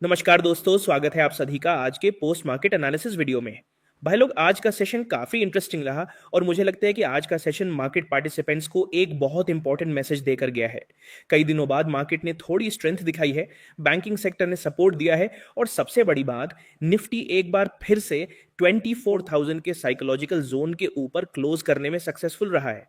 नमस्कार दोस्तों, स्वागत है आप सभी का आज के पोस्ट मार्केट एनालिसिस वीडियो में। भाई लोग, आज का सेशन काफ़ी इंटरेस्टिंग रहा और मुझे लगता है कि आज का सेशन मार्केट पार्टिसिपेंट्स को एक बहुत इंपॉर्टेंट मैसेज देकर गया है। कई दिनों बाद मार्केट ने थोड़ी स्ट्रेंथ दिखाई है, बैंकिंग सेक्टर ने सपोर्ट दिया है और सबसे बड़ी बात, निफ्टी एक बार फिर से 24,000 के साइकोलॉजिकल जोन के ऊपर क्लोज करने में सक्सेसफुल रहा है।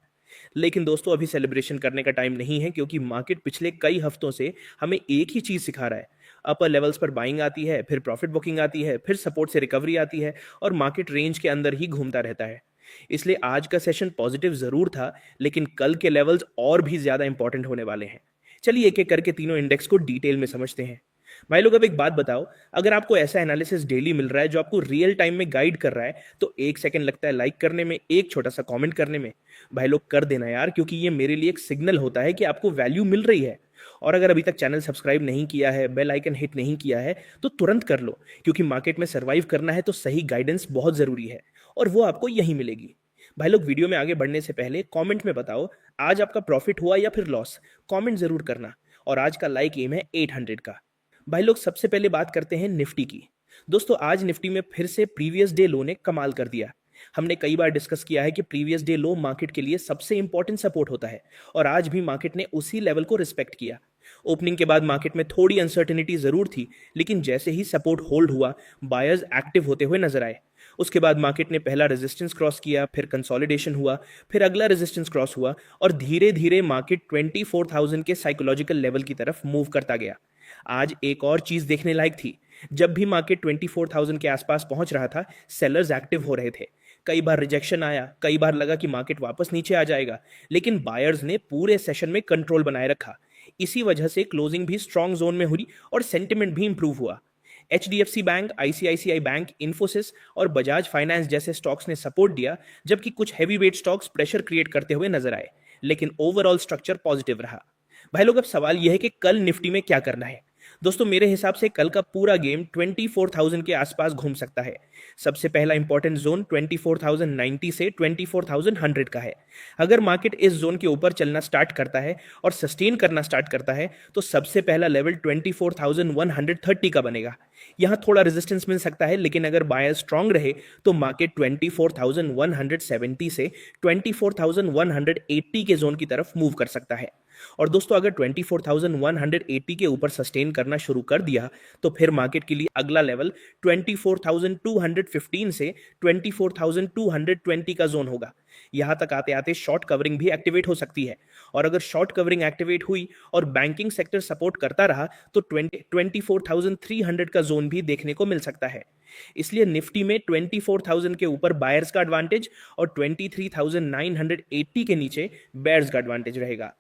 लेकिन दोस्तों, अभी सेलिब्रेशन करने का टाइम नहीं है, क्योंकि मार्केट पिछले कई हफ्तों से हमें एक ही चीज सिखा रहा है। अपर लेवल्स पर बाइंग आती है, फिर प्रॉफिट बुकिंग आती है, फिर सपोर्ट से रिकवरी आती है और मार्केट रेंज के अंदर ही घूमता रहता है। इसलिए आज का सेशन पॉजिटिव जरूर था, लेकिन कल के लेवल्स और भी ज्यादा इंपॉर्टेंट होने वाले हैं। चलिए एक एक करके तीनों इंडेक्स को डिटेल में समझते हैं। भाई लोग, अब एक बात बताओ, अगर आपको ऐसा एनालिसिस डेली मिल रहा है जो आपको रियल टाइम में गाइड कर रहा है, तो एक सेकंड लगता है लाइक करने में, एक छोटा सा कमेंट करने में। भाई लोग, कर देना यार, क्योंकि ये मेरे लिए एक सिग्नल होता है कि आपको वैल्यू मिल रही है। और अगर अभी तक चैनल सब्सक्राइब नहीं किया है, बेल आइकन हिट नहीं किया है, तो तुरंत कर लो, क्योंकि मार्केट में सर्वाइव करना है तो सही गाइडेंस बहुत जरूरी है और वो आपको यहीं मिलेगी। भाई लोग, वीडियो में आगे बढ़ने से पहले कमेंट में बताओ आज आपका प्रॉफिट हुआ या फिर लॉस। कमेंट जरूर करना। और आज का लाइक एम है 800 का। भाई लोग, सबसे पहले बात करते हैं निफ्टी की। दोस्तों, आज निफ्टी में फिर से प्रीवियस डे लो ने कमाल कर दिया। हमने कई बार डिस्कस किया है कि प्रीवियस डे लो मार्केट के लिए सबसे इंपॉर्टेंट सपोर्ट होता है और आज भी मार्केट ने उसी लेवल को रिस्पेक्ट किया। ओपनिंग के बाद मार्केट में थोड़ी अनसर्टेनिटी जरूर थी, लेकिन जैसे ही सपोर्ट होल्ड हुआ, बायर्स एक्टिव होते हुए नजर आए। उसके बाद मार्केट ने पहला रेजिस्टेंस क्रॉस किया, फिर कंसोलिडेशन हुआ, फिर अगला रेजिस्टेंस क्रॉस हुआ और धीरे धीरे मार्केट 24,000 के साइकोलॉजिकल लेवल की तरफ मूव करता गया। आज एक और चीज देखने लायक थी। जब भी मार्केट 24,000 के आसपास पहुंच रहा था, सेलर्स एक्टिव हो रहे थे। कई बार रिजेक्शन आया, कई बार लगा कि मार्केट वापस नीचे आ जाएगा, लेकिन बायर्स ने पूरे सेशन में कंट्रोल बनाए रखा। इसी वजह से क्लोजिंग भी स्ट्रॉन्ग जोन में हुई और सेंटिमेंट भी इंप्रूव हुआ। HDFC bank, ICICI bank, Infosys और बजाज फाइनेंस जैसे स्टॉक्स ने सपोर्ट दिया, जबकि कुछ heavy weight stocks pressure create करते हुए नजर आए, लेकिन ओवरऑल स्ट्रक्चर पॉजिटिव रहा। भाई लोग, अब सवाल यह है कि कल निफ्टी में क्या करना है। दोस्तों, मेरे हिसाब से कल का पूरा गेम 24,000 के आसपास घूम सकता है। सबसे पहला इंपॉर्टेंट जोन 24,090 से 24,100 का है। अगर मार्केट इस जोन के ऊपर चलना स्टार्ट करता है और सस्टेन करना स्टार्ट करता है, तो सबसे पहला लेवल 24,130 का बनेगा। यहां थोड़ा रेजिस्टेंस मिल सकता है, लेकिन अगर बायर स्ट्रांग रहे तो मार्केट 24,170 से 24,180 के जोन की तरफ मूव कर सकता है। और दोस्तों, अगर 24,180 के ऊपर सस्टेन करना शुरू कर दिया, तो फिर मार्केट के लिए अगला लेवल 24,215 से 24,220 का जोन होगा। यहां तक आते आते शॉर्ट कवरिंग भी एक्टिवेट हो सकती है। और अगर शॉर्ट कवरिंग एक्टिवेट हुई और बैंकिंग सेक्टर सपोर्ट करता रहा, तो 24,300 का जोन भी देखने को मिल सकता है। इसलिए निफ्टी में 24,000 के ऊपर बायर्स का एडवांटेज और 23,980 के नीचे बेयर्स का एडवांटेज रहेगा।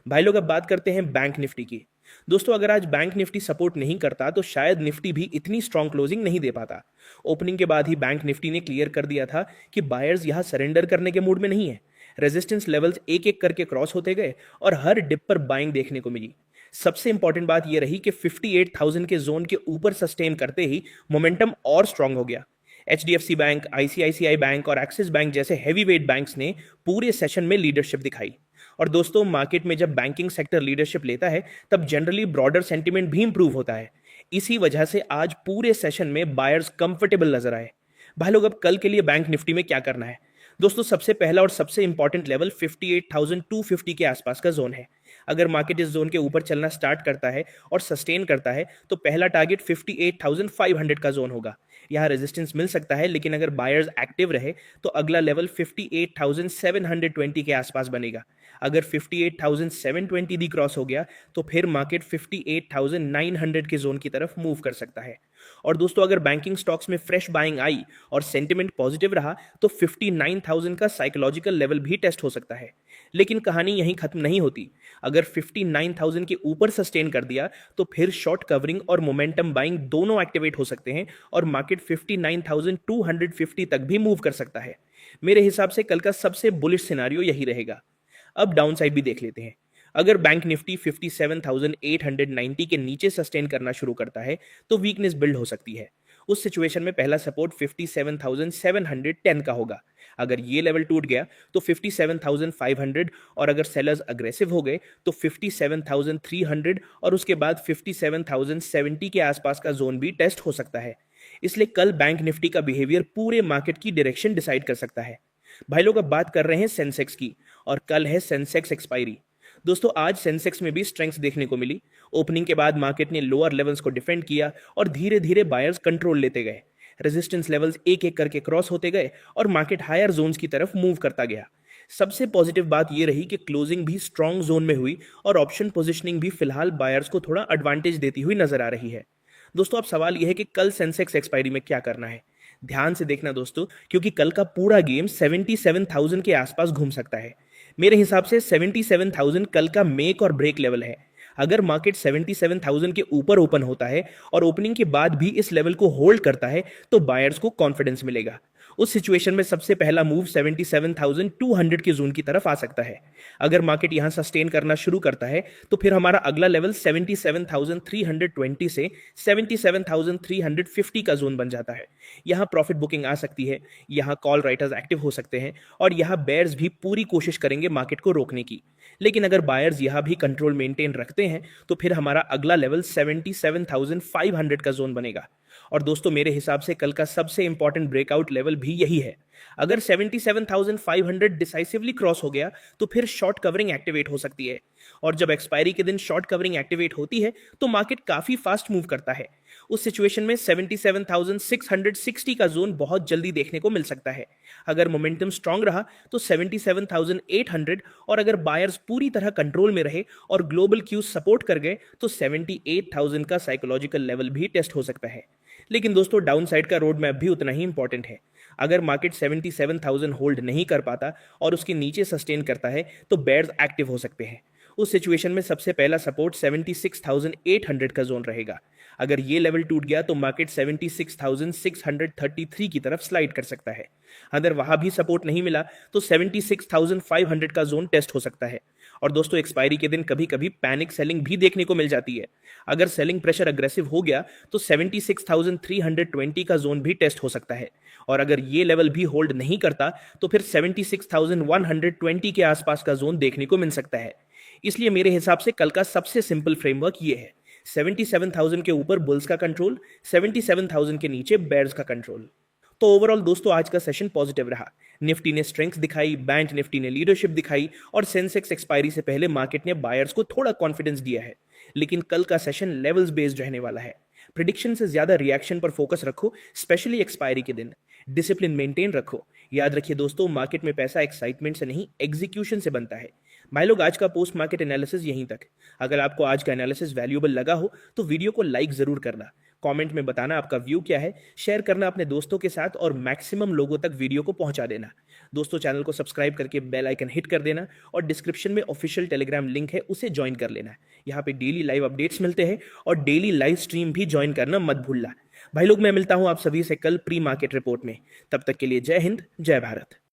भाई लोग, अब बात करते हैं बैंक निफ्टी की। दोस्तों, अगर आज बैंक निफ्टी सपोर्ट नहीं करता, तो शायद निफ्टी भी इतनी स्ट्रांग क्लोजिंग नहीं दे पाता। ओपनिंग के बाद ही बैंक निफ्टी ने क्लियर कर दिया था कि बायर्स यहां सरेंडर करने के मूड में नहीं है। रेजिस्टेंस लेवल्स एक एक करके क्रॉस होते गए और हर डिप पर बाइंग देखने को मिली। सबसे इंपॉर्टेंट बात यह रही कि 58,000 के जोन के ऊपर सस्टेन करते ही मोमेंटम और स्ट्रांग हो गया। एचडीएफसी बैंक, आईसीआईसीआई बैंक और एक्सिस बैंक जैसे हैवी वेट बैंक्स ने पूरे सेशन में लीडरशिप दिखाई। और दोस्तों, मार्केट में जब बैंकिंग सेक्टर लीडरशिप लेता है, तब जनरली ब्रॉडर सेंटीमेंट भी इंप्रूव होता है। इसी वजह से आज पूरे सेशन में बायर्स कंफर्टेबल नजर आए। भाई लोग, अब कल के लिए बैंक निफ्टी में क्या करना है। दोस्तों, सबसे पहला और सबसे इंपॉर्टेंट लेवल 58,250 के आसपास का जोन है। अगर मार्केट इस जोन के ऊपर चलना स्टार्ट करता है और सस्टेन करता है, तो पहला टारगेट 58,500 का जोन होगा। यहाँ रेजिस्टेंस मिल सकता है, लेकिन अगर बायर्स एक्टिव रहे तो अगला लेवल 58,720 के आसपास बनेगा। अगर 58,720 भी क्रॉस हो गया, तो फिर मार्केट 58,900 के जोन की तरफ मूव कर सकता है। और दोस्तों, अगर बैंकिंग स्टॉक्स में फ्रेश बाइंग आई और सेंटिमेंट पॉजिटिव रहा, तो 59,000 का साइकोलॉजिकल लेवल भी टेस्ट हो सकता है। लेकिन कहानी यहीं खत्म नहीं होती। अगर 59,000 के ऊपर सस्टेन कर दिया, तो फिर शॉर्ट कवरिंग और मोमेंटम बाइंग दोनों एक्टिवेट हो सकते हैं और मार्केट 59,250 तक भी मूव कर सकता है। मेरे हिसाब से कल का सबसे बुलिश सिनारियो यही रहेगा। अब डाउन साइड भी देख लेते हैं। अगर बैंक निफ्टी 57,890 के नीचे सस्टेन करना शुरू करता है, तो वीकनेस बिल्ड हो सकती है। उस सिचुएशन में पहला सपोर्ट 57,710 का होगा। अगर ये लेवल टूट गया तो 57,500, और अगर सेलर्स अग्रेसिव हो गए तो 57,300 और उसके बाद 57,070 के आसपास का जोन भी टेस्ट हो सकता है। इसलिए कल बैंक निफ्टी का बिहेवियर पूरे मार्केट की डायरेक्शन डिसाइड कर सकता है। भाई लोग अब बात कर रहे हैं सेंसेक्स की, और कल है सेंसेक्स एक्सपायरी। दोस्तों आज सेंसेक्स में भी स्ट्रेंथ देखने को मिली। ओपनिंग के बाद मार्केट ने लोअर लेवल्स को डिफेंड किया और धीरे धीरे बायर्स कंट्रोल लेते गए। रेजिस्टेंस लेवल्स एक एक करके क्रॉस होते गए और मार्केट हायर जोन्स की तरफ मूव करता गया। सबसे पॉजिटिव बात यह रही कि क्लोजिंग भी स्ट्रांग जोन में हुई और ऑप्शन पोजिशनिंग भी फिलहाल बायर्स को थोड़ा एडवांटेज देती हुई नजर आ रही है। दोस्तों अब सवाल यह है कि कल सेंसेक्स एक्सपायरी में क्या करना है। ध्यान से देखना दोस्तों, क्योंकि कल का पूरा गेम 77,000 के आसपास घूम सकता है। मेरे हिसाब से 77,000 कल का मेक और ब्रेक लेवल है। अगर मार्केट 77,000 के ऊपर ओपन होता है और ओपनिंग के बाद भी इस लेवल को होल्ड करता है तो बायर्स को कॉन्फिडेंस मिलेगा। उस सिचुएशन में सबसे पहला मूव 77,200 के जोन की तरफ आ सकता है। अगर मार्केट यहां सस्टेन करना शुरू करता है तो फिर हमारा अगला लेवल 77,320 से 77,350 का जोन बन जाता है। यहां प्रॉफिट बुकिंग आ सकती है, यहां कॉल राइटर्स एक्टिव हो सकते हैं और यहां बेयर्स भी पूरी कोशिश करेंगे मार्केट को रोकने की। लेकिन अगर बायर्स यहां भी कंट्रोल मेंटेन रखते हैं तो फिर हमारा अगला लेवल 77,500 का जोन बनेगा। और दोस्तों मेरे हिसाब से कल का सबसे इंपॉर्टेंट ब्रेकआउट लेवल भी यही है। अगर 77,500 डिसाइसिवली क्रॉस हो गया तो फिर शॉर्ट कवरिंग एक्टिवेट हो सकती है, और जब एक्सपायरी के दिन शॉर्ट कवरिंग एक्टिवेट होती है तो मार्केट काफी फास्ट मूव करता है। उस सिचुएशन में 77,660 का जोन बहुत जल्दी देखने को मिल सकता है। अगर मोमेंटम स्ट्रांग रहा तो 77,800, और अगर बायर्स पूरी तरह कंट्रोल में रहे और ग्लोबल क्यूज सपोर्ट कर गए तो 78,000 का साइकोलॉजिकल लेवल भी टेस्ट हो सकता है। लेकिन दोस्तों डाउन साइड का रोड मैप भी उतना ही इंपॉर्टेंट है। अगर मार्केट 77,000 होल्ड नहीं कर पाता और उसके नीचे सस्टेन करता है तो बेयर्स एक्टिव हो सकते हैं। उस सिचुएशन में सबसे पहला सपोर्ट 76,800 का जोन रहेगा। अगर ये लेवल टूट गया तो मार्केट 76,633 की तरफ स्लाइड कर सकता है। अगर वहां भी सपोर्ट नहीं मिला तो 76,500 का जोन टेस्ट हो सकता है। और दोस्तों एक्सपायरी के दिन कभी कभी पैनिक सेलिंग भी देखने को मिल जाती है। अगर सेलिंग प्रेशर अग्रेसिव हो गया तो 76,320 का जोन भी टेस्ट हो सकता है, और अगर ये लेवल भी होल्ड नहीं करता तो फिर 76,120 के आसपास का जोन देखने को मिल सकता है। इसलिए मेरे हिसाब से कल का सबसे सिंपल फ्रेमवर्क ये है: 77,000 के ऊपर बुल्स का कंट्रोल, 77,000 के नीचे बेयर्स का कंट्रोल। तो ओवरऑल दोस्तों आज का सेशन पॉजिटिव रहा। निफ्टी ने स्ट्रेंथ दिखाई, बैंक निफ्टी ने लीडरशिप दिखाई, और सेंसेक्स एक्सपायरी से पहले मार्केट ने बायर्स को थोड़ा कॉन्फिडेंस दिया है। लेकिन कल का सेशन लेवल्स बेस्ड रहने वाला है। प्रिडिक्शन से ज्यादा रिएक्शन पर फोकस रखो, स्पेशली एक्सपायरी के दिन। डिसिप्लिन मेंटेन रखो। याद रखिए दोस्तों, मार्केट में पैसा एक्साइटमेंट से नहीं, एग्जीक्यूशन से बनता है। भाई लोग आज का पोस्ट मार्केट एनालिसिस यहीं तक। अगर आपको आज का एनालिसिस वैल्यूएबल लगा हो तो वीडियो को लाइक जरूर करना, कमेंट में बताना आपका व्यू क्या है, शेयर करना अपने दोस्तों के साथ और मैक्सिमम लोगों तक वीडियो को पहुंचा देना। दोस्तों चैनल को सब्सक्राइब करके बेल आइकन हिट कर देना, और डिस्क्रिप्शन में ऑफिशियल टेलीग्राम लिंक है, उसे ज्वाइन कर लेना। यहाँ पे डेली लाइव अपडेट्स मिलते हैं और डेली लाइव स्ट्रीम भी ज्वाइन करना मत भूलना। भाई लोग मैं मिलता हूं आप सभी से कल प्री मार्केट रिपोर्ट में। तब तक के लिए जय हिंद, जय भारत।